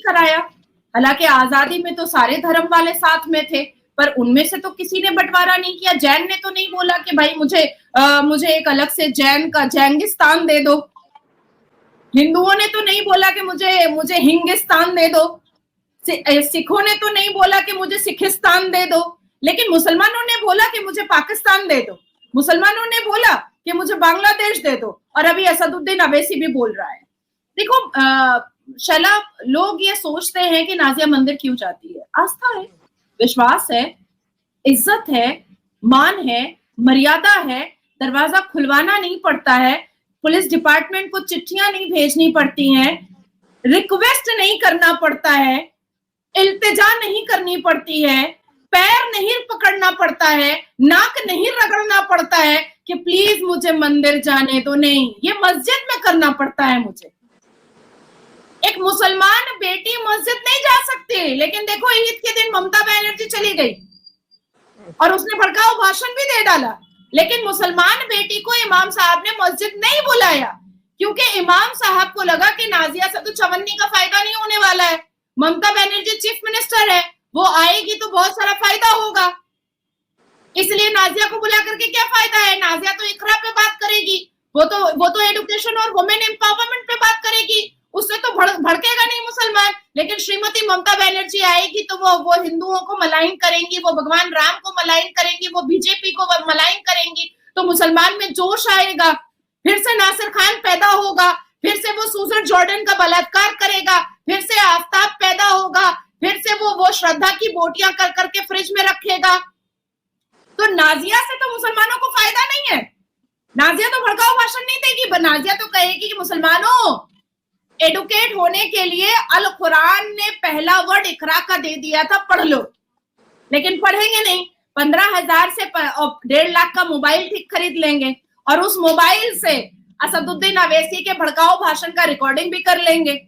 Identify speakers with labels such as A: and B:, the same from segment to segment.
A: कराया। हालांकि आजादी में तो सारे धर्म वाले साथ में थे, पर उनमें से तो किसी ने बंटवारा नहीं किया। जैन ने तो नहीं बोला कि भाई मुझे एक अलग से जैन का जैंगिस्तान दे दो। हिंदुओं ने तो नहीं बोला कि मुझे हिंगिस्तान दे दो। सिखों ने तो नहीं बोला कि मुझे सिखिस्तान दे दो। लेकिन मुसलमानों ने बोला कि मुझे पाकिस्तान दे दो। मुसलमानों ने बोला कि मुझे बांग्लादेश दे दो। और अभी असदुद्दीन अवैसी भी बोल रहा है। देखो शैला, लोग ये सोचते हैं कि नाजिया मंदिर क्यों जाती है। आस्था है, विश्वास है, इज्जत है, मान है, मर्यादा है। दरवाजा खुलवाना नहीं पड़ता है, पुलिस डिपार्टमेंट को चिट्ठियां नहीं भेजनी पड़ती हैं, रिक्वेस्ट नहीं करना पड़ता है, इल्तिजा नहीं करनी पड़ती है, पैर नहीं पकड़ना पड़ता है, नाक नहीं रगड़ना पड़ता है कि प्लीज मुझे मंदिर जाने दो। नहीं, ये मस्जिद में करना पड़ता है मुझे। एक मुसलमान बेटी मस्जिद नहीं जा सकती। लेकिन देखो ईद के दिन ममता बनर्जी चली गई और उसने भड़काऊ भाषण भी दे डाला, लेकिन मुसलमान बेटी को इमाम साहब ने मस्जिद नहीं बुलाया, क्योंकि इमाम साहब को लगा कि नाजिया से तो चवन्नी का फायदा नहीं होने वाला है। ममता बनर्जी चीफ मिनिस्टर है, वो आएगी तो बहुत सारा फायदा होगा, इसलिए नाजिया को बुला करके क्या फायदा है। नाजिया तो इकरा पे बात करेगी, वो तो एजुकेशन और वुमेन एम्पावरमेंट पे बात करेगी, उससे तो भड़केगा नहीं मुसलमान। लेकिन श्रीमती ममता बनर्जी आएगी तो वो हिंदुओं को मलाइन करेंगी, वो भगवान राम को मलाइन करेंगी, वो बीजेपी को मलाइन करेंगी, तो मुसलमान में जोश आएगा। फिर से नासिर खान पैदा होगा, फिर से वो सूजन जॉर्डन का बलात्कार करेगा, फिर से आफ्ताब पैदा होगा, फिर से वो श्रद्धा की बोटियां कर करके फ्रिज में रखेगा। तो नाजिया से तो मुसलमानों को फायदा नहीं है। नाजिया तो भड़काऊ भाषण नहीं देगी, नाजिया तो कहेगी कि मुसलमानों, एडुकेट होने के लिए अल कुरान ने पहला वर्ड इकरा का दे दिया था, पढ़ लो। लेकिन पढ़ेंगे नहीं। 15,000 से 1.5 लाख का मोबाइल ठीक खरीद लेंगे और उस मोबाइल से असदुद्दीन अवैसी के भड़काऊ भाषण का रिकॉर्डिंग भी कर लेंगे।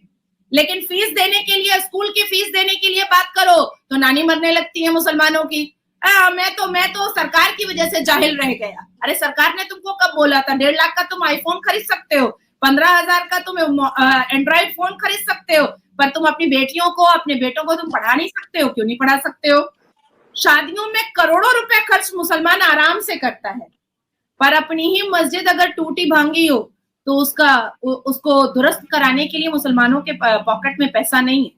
A: लेकिन फीस देने के लिए, स्कूल की फीस देने के लिए बात करो तो नानी मरने लगती है मुसलमानों की। मैं तो सरकार की वजह से जाहिल रह गया। अरे सरकार ने तुमको कब बोला था? 1.5 लाख का तुम आईफोन खरीद सकते हो, 15,000 का तुम एंड्रॉइड फोन खरीद सकते हो, पर तुम अपनी बेटियों को, अपने बेटों को तुम पढ़ा नहीं सकते हो। क्यों नहीं पढ़ा सकते हो? शादियों में करोड़ों रुपए खर्च मुसलमान आराम से करता है, पर अपनी ही मस्जिद अगर टूटी भांगी हो तो उसको दुरुस्त कराने के लिए मुसलमानों के पॉकेट में पैसा नहीं है,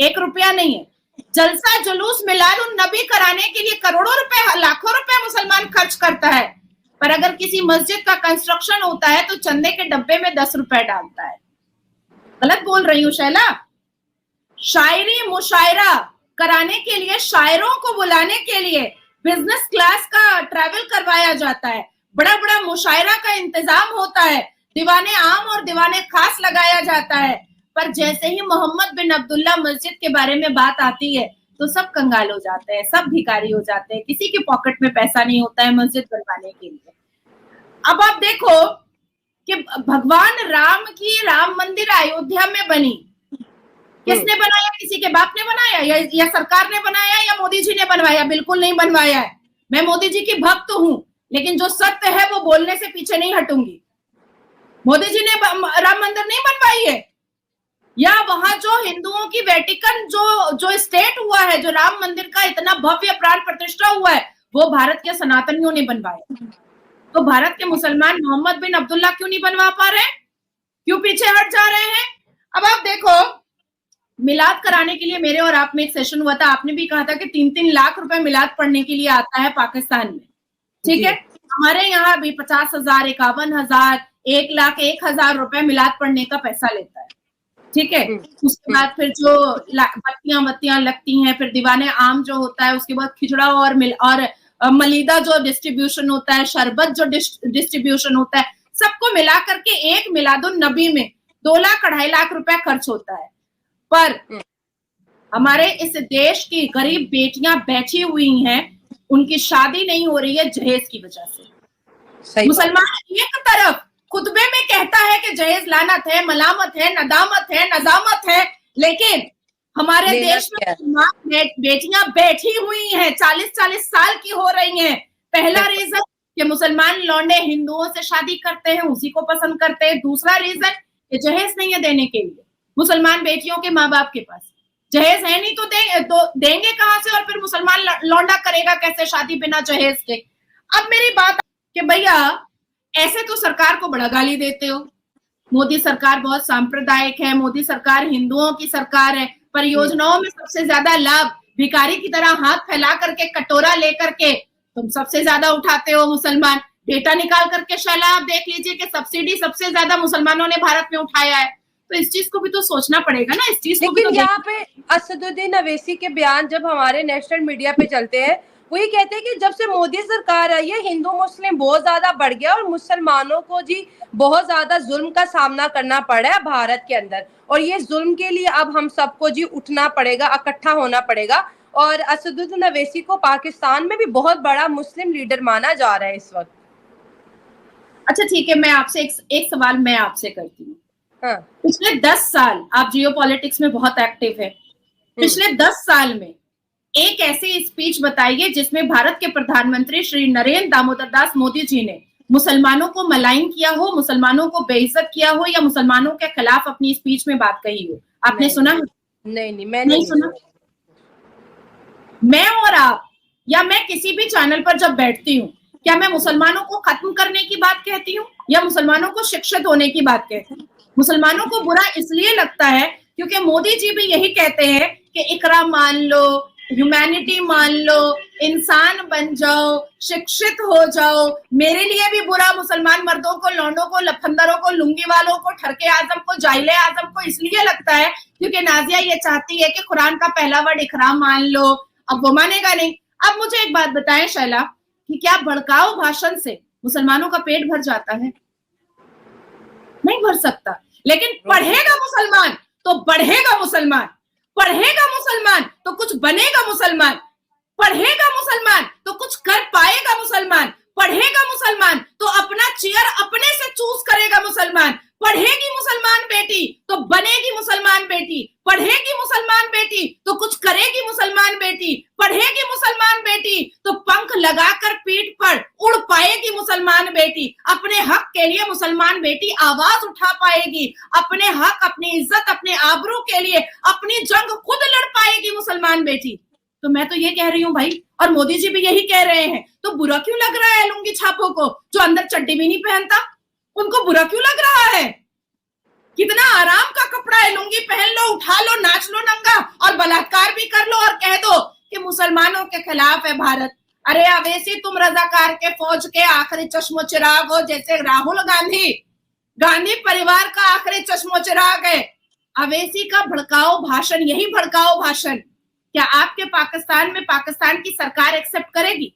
A: 1 रुपया नहीं है। जलसा जुलूस मिलादुन नबी कराने के लिए करोड़ों रुपए, लाखों रुपए मुसलमान खर्च करता है, पर अगर किसी मस्जिद का कंस्ट्रक्शन होता है तो चंदे के डब्बे में 10 रुपए डालता है। गलत बोल रही हूँ शैला? शायरी मुशायरा कराने के लिए, शायरों को बुलाने के लिए बिजनेस क्लास का ट्रैवल करवाया जाता है, बड़ा बड़ा मुशायरा का इंतजाम होता है, दीवाने आम और दीवाने खास लगाया जाता है, पर जैसे ही मोहम्मद बिन अब्दुल्ला मस्जिद के बारे में बात आती है तो सब कंगाल हो जाते हैं, सब भिखारी हो जाते हैं, किसी के पॉकेट में पैसा नहीं होता है मस्जिद बनवाने के लिए। अब आप देखो कि भगवान राम की राम मंदिर अयोध्या में बनी, किसने बनाया? किसी के बाप ने बनाया या सरकार ने बनाया या मोदी जी ने बनवाया? बिल्कुल नहीं बनवाया है। मैं मोदी जी की भक्त हूं, लेकिन जो सत्य है वो बोलने से पीछे नहीं हटूंगी। मोदी जी ने राम मंदिर नहीं बनवाई है, या वहां जो हिंदुओं की वेटिकन जो स्टेट हुआ है, जो राम मंदिर का इतना भव्य प्राण प्रतिष्ठा हुआ है, वो भारत के सनातनियों ने बनवाया। तो भारत के मुसलमान मोहम्मद बिन अब्दुल्ला क्यों नहीं बनवा पा रहे? क्यों पीछे हट जा रहे हैं? अब आप देखो, मिलाद कराने के लिए मेरे और आप में एक सेशन हुआ था, आपने भी कहा था कि 3-3 लाख रुपए मिलाद पढ़ने के लिए आता है पाकिस्तान में, ठीक है? हमारे यहाँ भी 50,000, 51,000, 1,01,000 रुपए मिलाद पढ़ने का पैसा लेता है, ठीक है? उसके बाद फिर जो बत्तियां लगती हैं, फिर दीवाने आम जो होता है, उसके बाद खिचड़ा और मलीदा जो डिस्ट्रीब्यूशन होता है, शरबत जो डिस्ट्रीब्यूशन होता है, सबको मिला करके एक मिलादुन नबी में 2 लाख 2.5 लाख रुपए खर्च होता है। पर हमारे इस देश की गरीब बेटियां बैठी हुई हैं, उनकी शादी नहीं हो रही है जहेज की वजह से। मुसलमान एक तरफ खुतबे में कहता है कि जहेज लानत है, मलामत है, नदामत है, नजामत है, लेकिन हमारे देश में बेटियां बैठी हुई हैं, 40-40 साल की हो रही हैं। पहला रीजन कि मुसलमान लौंडे हिंदुओं से शादी करते हैं, उसी को पसंद करते हैं। दूसरा रीजन कि जहेज नहीं है देने के लिए मुसलमान बेटियों के माँ बाप के पास। जहेज है नहीं तो देंगे कहां से, और फिर मुसलमान लौंडा करेगा कैसे शादी बिना जहेज के। अब मेरी बात कि भैया ऐसे तो सरकार को बड़ा गाली देते हो, मोदी सरकार बहुत सांप्रदायिक है, मोदी सरकार हिंदुओं की सरकार है, परियोजनाओं में सबसे ज्यादा लाभ भिखारी की तरह हाथ फैला करके कटोरा लेकर के तुम सबसे ज्यादा उठाते हो मुसलमान। डेटा निकाल करके शैला आप देख लीजिए कि सब्सिडी सबसे ज्यादा मुसलमानों ने भारत में उठाया है, तो इस चीज को भी तो सोचना पड़ेगा ना, इस चीज को भी तो।
B: यहाँ पे असदुद्दीन अवैसी के बयान जब हमारे नेशनल मीडिया पे चलते हैं, वो ये कहते हैं कि जब से मोदी सरकार आई है हिंदू मुस्लिम बहुत ज्यादा बढ़ गया और मुसलमानों को जी बहुत ज्यादा जुल्म का सामना करना पड़ा है भारत के अंदर, और ये जुल्म के लिए अब हम सबको जी उठना पड़ेगा, इकट्ठा होना पड़ेगा। और असदुद्दीन अवैसी को पाकिस्तान में भी बहुत बड़ा मुस्लिम लीडर माना जा रहा है इस वक्त।
A: अच्छा ठीक है, मैं आपसे एक सवाल मैं आपसे करती हूँ।
B: हाँ।
A: पिछले 10 साल आप जियो पॉलिटिक्स में बहुत एक्टिव है, पिछले 10 साल में एक ऐसी स्पीच बताइए जिसमें भारत के प्रधानमंत्री श्री नरेंद्र दामोदर दास मोदी जी ने मुसलमानों को मलाइन किया हो, मुसलमानों को बेइज्जत किया हो, या मुसलमानों के खिलाफ अपनी स्पीच में बात कही हो। आपने सुना?
B: नहीं, मैं नहीं
A: सुना। मैं और आप या मैं किसी भी चैनल पर जब बैठती हूँ, क्या मैं मुसलमानों को खत्म करने की बात कहती हूँ या मुसलमानों को शिक्षित होने की बात कहती हूँ? मुसलमानों को बुरा इसलिए लगता है क्योंकि मोदी जी भी यही कहते हैं कि इकरा मान लो, ह्यूमैनिटी मान लो, इंसान बन जाओ, शिक्षित हो जाओ। मेरे लिए भी बुरा मुसलमान मर्दों को, लौंडों को, लफंदरों को, लुंगी वालों को, ठरके आजम को, जाइले आजम को इसलिए लगता है क्योंकि नाजिया ये चाहती है कि कुरान का पहला वर्ड इकरा मान लो। अब वो मानेगा नहीं। अब मुझे एक बात बताएं शैला, कि क्या भड़काऊ भाषण से मुसलमानों का पेट भर जाता है? नहीं भर सकता। लेकिन पढ़ेगा मुसलमान तो बढ़ेगा मुसलमान, पढ़ेगा मुसलमान तो कुछ बनेगा मुसलमान, पढ़ेगा मुसलमान तो कुछ कर पाएगा मुसलमान, पढ़ेगा मुसलमान तो अपना चेयर अपने से चूज करेगा मुसलमान, पढ़ेगी मुसलमान बेटी तो बनेगी मुसलमान बेटी, पढ़ेगी मुसलमान बेटी तो कुछ करेगी मुसलमान बेटी, पढ़ेगी मुसलमान बेटी तो पंख लगाकर पीठ पर उड़ पाएगी मुसलमान बेटी, अपने हक के लिए मुसलमान बेटी आवाज उठा पाएगी, अपने हक, अपनी इज्जत, अपने आबरू के लिए अपनी जंग खुद लड़ पाएगी मुसलमान बेटी। तो मैं तो ये कह रही हूँ भाई, और मोदी जी भी यही कह रहे हैं, तो बुरा क्यों लग रहा है लुंगी छापों को जो अंदर चड्डी भी नहीं पहनता? उनको बुरा क्यों लग रहा है? कितना आराम का कपड़ा है, लुंगी पहन लो, उठा लो, नाच लो नंगा, और बलात्कार भी कर लो और कह दो कि मुसलमानों के खिलाफ है भारत। अरे अवैसी, तुम रजाकार के फौज के आखिरी चश्मो चिराग हो, जैसे राहुल गांधी परिवार का आखिरी चश्मो चिराग है। अवैसी का भड़काऊ भाषण, यही भड़काऊ भाषण क्या आपके पाकिस्तान में पाकिस्तान की सरकार एक्सेप्ट करेगी?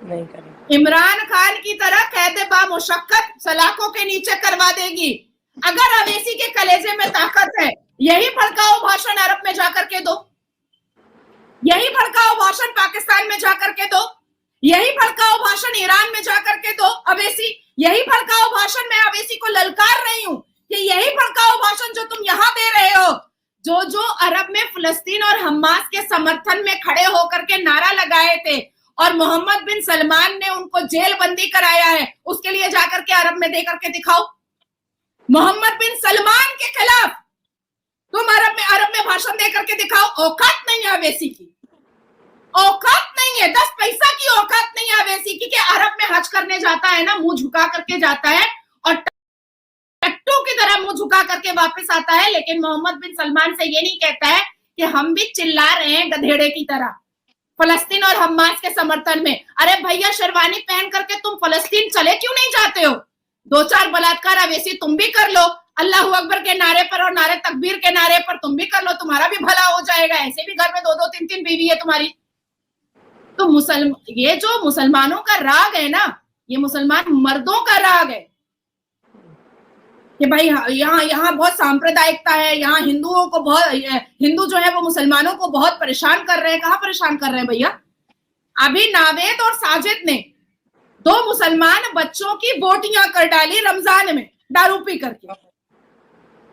B: नहीं करेगी।
A: इमरान खान की तरह कहते बा मुशक्कत सलाखों के नीचे करवा देगी। अगर अवैसी के कलेजे में ताकत है, यही भड़काऊ भाषण अरब में जाकर के दो, यही भड़काऊ भाषण पाकिस्तान में जाकर के दो, यही भड़काऊ भाषण ईरान में जाकर के दो अवैसी, यही भड़काऊ भाषण मैं अवैसी को ललकार रही हूं कि यही भड़काऊ भाषण जो तुम यहां दे रहे हो, जो अरब में फिलिस्तीन और हमास के समर्थन में खड़े होकर के नारा लगाए थे और मोहम्मद बिन सलमान ने उनको जेल बंदी कराया है, उसके लिए जाकर के अरब में देकर के दिखाओ। मोहम्मद बिन सलमान के खिलाफ तुम अरब में भाषण देकर के दिखाओ। औकात नहीं है अवैसी की, औकात नहीं है, 10 पैसा की औकात नहीं है अवैसी की कि अरब में हज करने जाता है ना, मुंह झुका करके जाता है और टट्टू की तरह मुंह झुका करके वापस आता है, लेकिन मोहम्मद बिन सलमान से ये नहीं कहता है कि हम भी चिल्ला रहे हैं गधेड़े की तरह फलस्तीन और हमास के समर्थन में। अरे भैया, शेरवानी पहन करके तुम फलस्तीन चले क्यों नहीं जाते हो? 2-4 बलात्कार अवैसी तुम भी कर लो, अल्लाह अकबर के नारे पर और नारे तकबीर के नारे पर तुम भी कर लो, तुम्हारा भी भला हो जाएगा। ऐसे भी घर में 2-2, 3-3 बीवी है तुम्हारी। तो ये जो मुसलमानों का राग है ना, ये मुसलमान मर्दों का राग है कि भाई यहाँ बहुत सांप्रदायिकता है, यहाँ हिंदुओं को बहुत, हिंदू जो है वो मुसलमानों को बहुत परेशान कर रहे हैं। कहाँ परेशान कर रहे हैं भैया? अभी नावेद और साजिद ने 2 मुसलमान बच्चों की बोटियां कर डाली रमजान में दारू पी करके।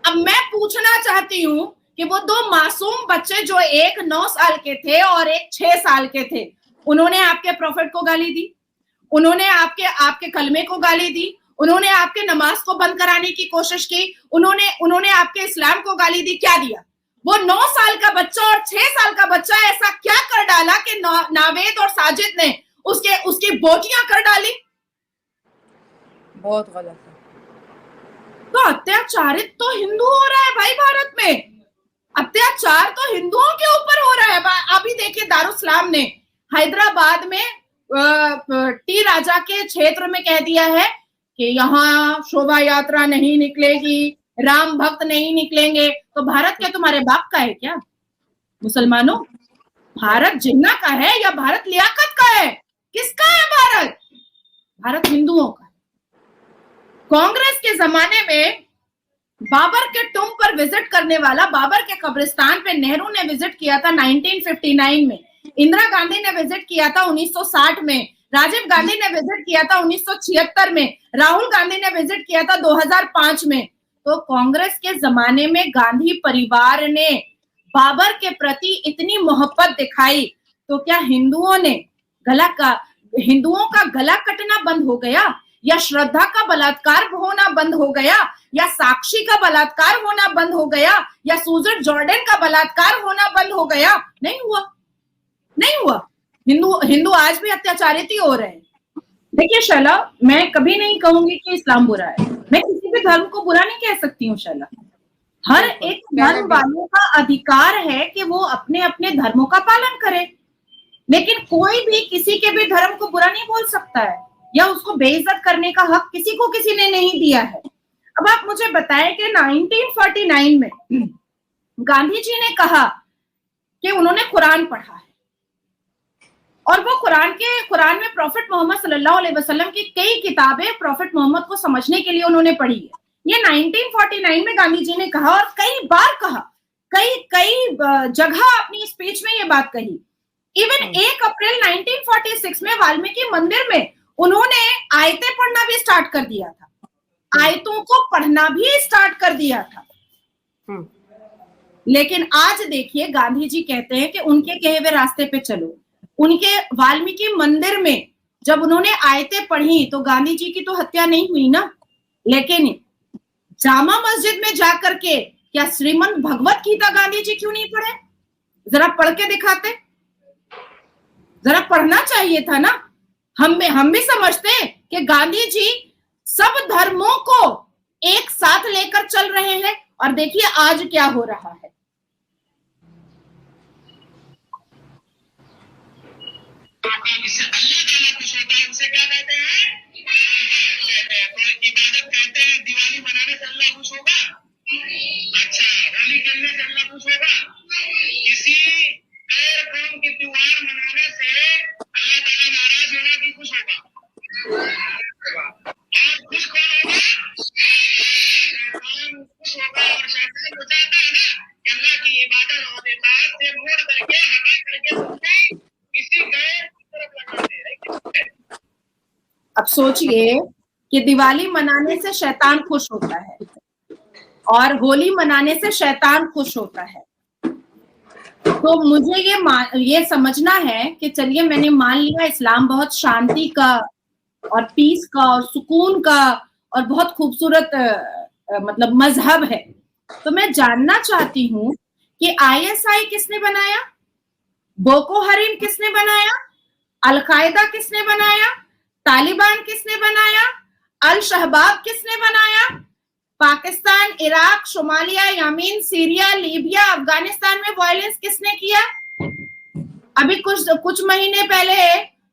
A: अब मैं पूछना चाहती हूँ कि वो 2 मासूम बच्चे, जो एक 9 साल के थे और एक 6 साल के थे, उन्होंने आपके प्रॉफिट को गाली दी, उन्होंने आपके कलमे को गाली दी, उन्होंने आपके नमाज को बंद कराने की कोशिश की, उन्होंने आपके इस्लाम को गाली दी। क्या दिया? वो 9 साल का बच्चा और 6 साल का बच्चा ऐसा क्या कर डाला कि नावेद और साजिद ने उसकी बोटियां कर डाली।
B: बहुत गलत है।
A: तो अत्याचारित तो हिंदू हो रहा है भाई भारत में, अत्याचार तो हिंदुओं के ऊपर हो रहा है। अभी देखिए दारुस्सलाम ने हैदराबाद में टी राजा के क्षेत्र में कह दिया है कि यहाँ शोभा यात्रा नहीं निकलेगी, राम भक्त नहीं निकलेंगे। तो भारत क्या तुम्हारे बाप का है क्या? मुसलमानों, भारत जिन्ना का है या भारत लियाकत का है? किसका है भारत? भारत हिंदुओं का। कांग्रेस के जमाने में बाबर के टुम पर विजिट करने वाला, बाबर के कब्रिस्तान पे नेहरू ने विजिट किया था 1959 में, इंदिरा गांधी ने विजिट किया था 1960 में, राजीव गांधी ने विजिट किया था 1976 में, राहुल गांधी ने विजिट किया था 2005 में। तो कांग्रेस के जमाने में गांधी परिवार ने बाबर के प्रति इतनी मोहब्बत दिखाई, तो क्या हिंदुओं का गला कटना बंद हो गया, या श्रद्धा का बलात्कार होना बंद हो गया, या साक्षी का बलात्कार होना बंद हो गया, या सूजन जॉर्डन का बलात्कार होना बंद हो गया? नहीं हुआ, नहीं हुआ। हिंदू आज भी अत्याचारित ही हो रहे हैं। देखिए शैला, मैं कभी नहीं कहूंगी कि इस्लाम बुरा है, मैं किसी भी धर्म को बुरा नहीं कह सकती हूँ शैला। हर एक धर्म वालों का अधिकार है कि वो अपने अपने धर्मों का पालन करे, लेकिन कोई भी किसी के भी धर्म को बुरा नहीं बोल सकता है या उसको बेइज्जत करने का हक किसी ने नहीं दिया है। अब आप मुझे बताएं कि 1949 में गांधी जी ने कहा कि उन्होंने कुरान पढ़ा है और वो कुरान में प्रॉफिट मोहम्मद सल्लल्लाहु अलैहि वसल्लम की कई किताबें प्रॉफिट मोहम्मद को समझने के लिए उन्होंने पढ़ी है। ये 1949 में गांधी जी ने कहा और कई बार कहा, कई जगह अपनी स्पीच में ये बात कही। इवन 1 अप्रैल 1946 में वाल्मीकि मंदिर में उन्होंने आयतें पढ़ना भी स्टार्ट कर दिया था, आयतों को पढ़ना भी स्टार्ट कर दिया था। लेकिन आज देखिए गांधी जी कहते हैं कि उनके कहे हुए रास्ते पे चलो। उनके वाल्मीकि मंदिर में जब उन्होंने आयतें पढ़ी तो गांधी जी की तो हत्या नहीं हुई ना, लेकिन जामा मस्जिद में जाकर के क्या श्रीमद् भगवत गीता गांधी जी क्यों नहीं पढ़े? जरा पढ़ के दिखाते, जरा पढ़ना चाहिए था ना। हम भी समझते हैं कि गांधी जी सब धर्मों को एक साथ लेकर चल रहे हैं, और देखिए आज क्या हो रहा है।
C: अल्लाह ताला खुश होता है, उसे क्या कहते हैं? इबादत कहते हैं। दिवाली मनाने से अल्लाह खुश होगा? अच्छा, होली खेलने से अल्लाह खुश होगा? किसी गैर कौम के त्योहार मनाने से अल्लाह ताला नाराज होगा कि खुश होगा? और खुश कौन होगा? शैतान खुश होगा। और शैतान तो चाहता है ना कि अल्लाह की इबादत और इताअत से मोड़ करके, हटा करके उसको किसी गैर की तरफ लगा दे।
A: अब सोचिए कि दिवाली मनाने से शैतान खुश होता है और होली मनाने से शैतान खुश होता है। तो मुझे ये समझना है कि चलिए मैंने मान लिया इस्लाम बहुत शांति का और पीस का और सुकून का और बहुत खूबसूरत मतलब मजहब है। तो मैं जानना चाहती हूँ कि आईएसआई किसने बनाया, बोको हरीम किसने बनाया, अल-कायदा किसने बनाया, तालिबान किसने बनाया, अल शहबाब किसने बनाया, Pakistan, Iraq, Somalia, Yemen, Syria, Libya, Afghanistan में वायलेंस किसने किया? अभी कुछ महीने पहले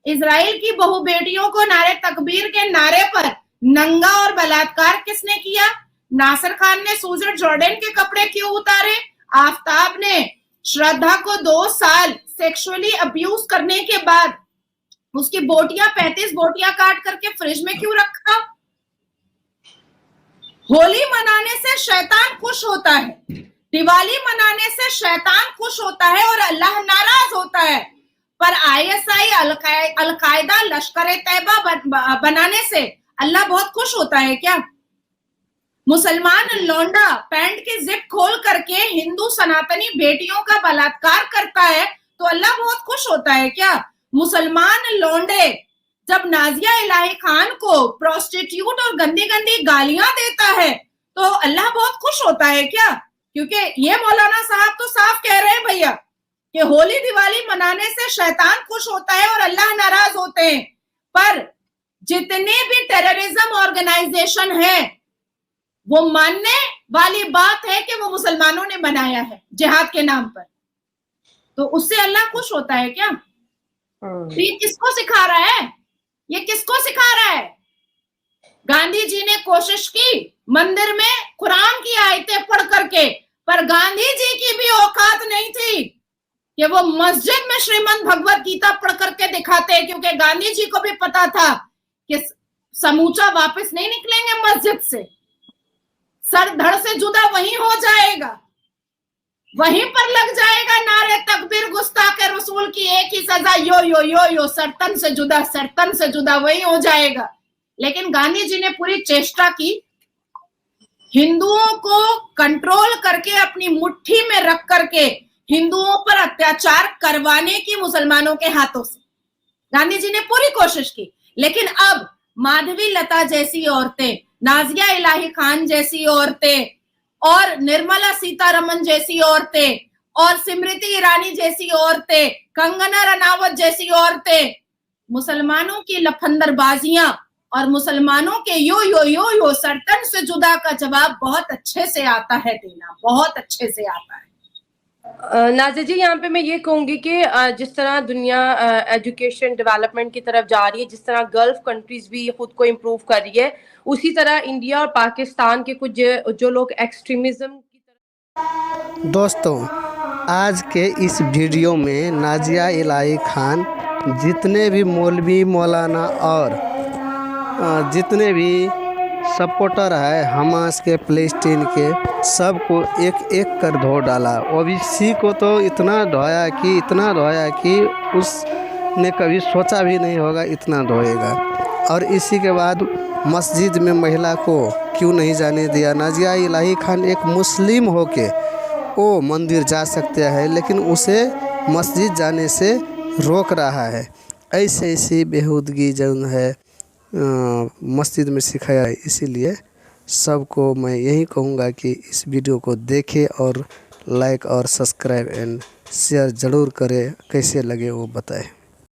A: इजराइल की बहु बेटियों को नारे तकबीर के नारे पर नंगा और बलात्कार किसने किया? नासिर खान ने सूजन जॉर्डन के कपड़े क्यों उतारे? आफ्ताब ने श्रद्धा को 2 साल सेक्सुअली अब्यूज करने के बाद उसकी बोटियां 35 बोटियां काट करके फ्रिज में क्यों रखा? होली मनाने से शैतान खुश होता है, दिवाली मनाने से शैतान खुश होता है और अल्लाह नाराज होता है। पर आईएसआई, अल-कायदा, लश्कर तैयबा बनाने से अल्लाह बहुत खुश होता है क्या? मुसलमान लौंडा पैंट की जिप खोल करके हिंदू सनातनी बेटियों का बलात्कार करता है तो अल्लाह बहुत खुश होता है क्या? मुसलमान लौंडे जब नाजिया इलाही खान को प्रोस्टिट्यूट और गंदी गंदी गालियां देता है तो अल्लाह बहुत खुश होता है क्या? क्योंकि ये मौलाना साहब तो साफ कह रहे हैं भैया कि होली दिवाली मनाने से शैतान खुश होता है और अल्लाह नाराज होते हैं। पर जितने भी टेररिज्म ऑर्गेनाइजेशन है वो मानने वाली बात है कि वो मुसलमानों ने बनाया है जिहाद के नाम पर, तो उससे अल्लाह खुश होता है क्या? तो ये किसको सिखा रहा है? ये किसको सिखा रहा है? गांधी जी ने कोशिश की मंदिर में कुरान की आयतें पढ़ करके, पर गांधी जी की भी औकात नहीं थी कि वो मस्जिद में श्रीमद् भगवत गीता पढ़ करके दिखाते, क्योंकि गांधी जी को भी पता था कि समूचा वापस नहीं निकलेंगे मस्जिद से, सर धड़ से जुदा वहीं हो जाएगा, वहीं पर लग जाएगा नारे तकबीर गुस्ताख रसूल की एक ही सजा, यो यो यो यो, सरतन से जुदा, सरतन से जुदा, वही हो जाएगा। लेकिन गांधी जी ने पूरी चेष्टा की हिंदुओं को कंट्रोल करके अपनी मुट्ठी में रख करके हिंदुओं पर अत्याचार करवाने की मुसलमानों के हाथों से गांधी जी ने पूरी कोशिश की। लेकिन अब माधवी लता जैसी औरतें, नाजिया इलाही खान जैसी औरतें और निर्मला सीतारमन जैसी औरतें और स्मृति ईरानी जैसी औरतें, कंगना रनावत जैसी औरतें मुसलमानों की लफंदरबाजियां और मुसलमानों के यो यो यो यो सरतन से जुदा का जवाब बहुत अच्छे से आता है देना, बहुत अच्छे से आता है।
B: नाज़िर जी, यहाँ पे मैं ये कहूंगी कि जिस तरह दुनिया एजुकेशन डेवलपमेंट की तरफ जा रही है, जिस तरह गल्फ कंट्रीज भी खुद को इम्प्रूव कर रही है, उसी तरह इंडिया और पाकिस्तान के कुछ जो लोग एक्सट्रीमिज्म की तरफ।
D: दोस्तों, आज के इस वीडियो में नाजिया इलाही खान जितने भी मौलवी मौलाना और जितने भी सपोर्टर है हमास के, फ़लस्तीन के, सबको एक एक कर धो डाला। ओबीसी को तो इतना धोया कि उसने कभी सोचा भी नहीं होगा इतना धोएगा। और इसी के बाद मस्जिद में महिला को क्यों नहीं जाने दिया? नाजिया इलाही खान एक मुस्लिम होके वो मंदिर जा सकते हैं, लेकिन उसे मस्जिद जाने से रोक रहा है। ऐसी बेहूदगी जो है मस्जिद में सिखाया है। इसीलिए सबको मैं यही कहूँगा कि इस वीडियो को देखें और लाइक और सब्सक्राइब एंड शेयर ज़रूर करें। कैसे लगे वो बताएं।